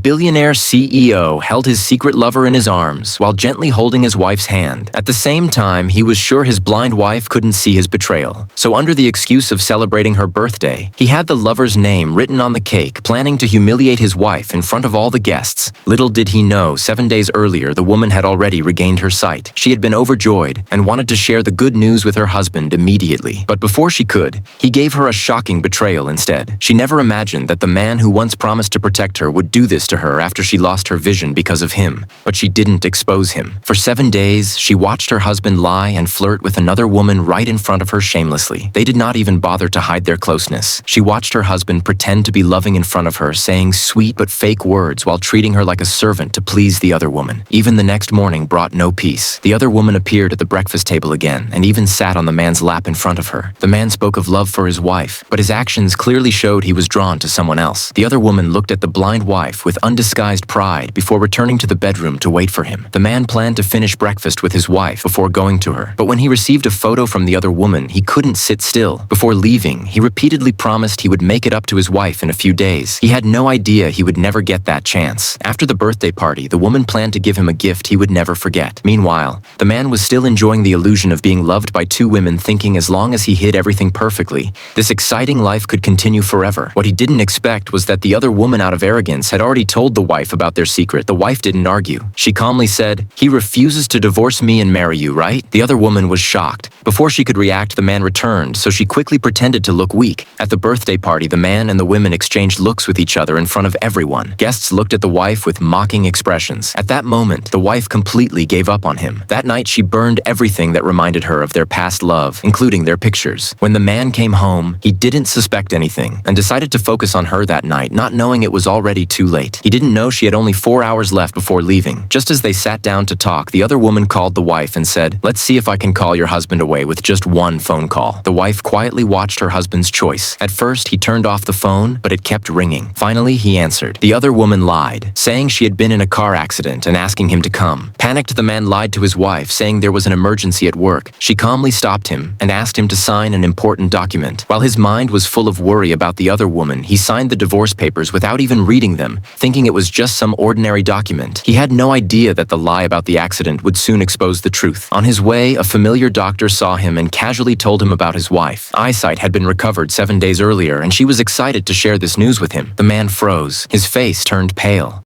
billionaire CEO held his secret lover in his arms while gently holding his wife's hand. At the same time, he was sure his blind wife couldn't see his betrayal. So under the excuse of celebrating her birthday, he had the lover's name written on the cake, planning to humiliate his wife in front of all the guests. Little did he know, 7 days earlier, the woman had already regained her sight. She had been overjoyed and wanted to share the good news with her husband immediately. But before she could, he gave her a shocking betrayal instead. She never imagined that the man who once promised to protect her would do this to her after she lost her vision because of him. But she didn't expose him. For 7 days, she watched her husband lie and flirt with another woman right in front of her shamelessly. They did not even bother to hide their closeness. She watched her husband pretend to be loving in front of her, saying sweet but fake words while treating her like a servant to please the other woman. Even the next morning brought no peace. The other woman appeared at the breakfast table again and even sat on the man's lap in front of her. The man spoke of love for his wife, but his actions clearly showed he was drawn to someone else. The other woman looked at the blind wife with undisguised pride before returning to the bedroom to wait for him. The man planned to finish breakfast with his wife before going to her, but when he received a photo from the other woman, he couldn't sit still. Before leaving, he repeatedly promised he would make it up to his wife in a few days. He had no idea he would never get that chance. After the birthday party, the woman planned to give him a gift he would never forget. Meanwhile, the man was still enjoying the illusion of being loved by two women, thinking as long as he hid everything perfectly, this exciting life could continue forever. What he didn't expect was that the other woman, out of arrogance, had already told the wife about their secret. The wife didn't argue. She calmly said, "He refuses to divorce me and marry you, right?" The other woman was shocked. Before she could react, the man returned, so she quickly pretended to look weak. At the birthday party, the man and the women exchanged looks with each other in front of everyone. Guests looked at the wife with mocking expressions. At that moment, the wife completely gave up on him. That night, she burned everything that reminded her of their past love, including their pictures. When the man came home, he didn't suspect anything and decided to focus on her that night, not knowing it was already too late. He didn't know she had only 4 hours left before leaving. Just as they sat down to talk, the other woman called the wife and said, "Let's see if I can call your husband away with just one phone call." The wife quietly watched her husband's choice. At first, he turned off the phone, but it kept ringing. Finally, he answered. The other woman lied, saying she had been in a car accident and asking him to come. Panicked, the man lied to his wife, saying there was an emergency at work. She calmly stopped him and asked him to sign an important document. While his mind was full of worry about the other woman, he signed the divorce papers without even reading them, thinking it was just some ordinary document. He had no idea that the lie about the accident would soon expose the truth. On his way, a familiar doctor saw him and casually told him about his wife. Eyesight had been recovered 7 days earlier, and she was excited to share this news with him. The man froze. His face turned pale.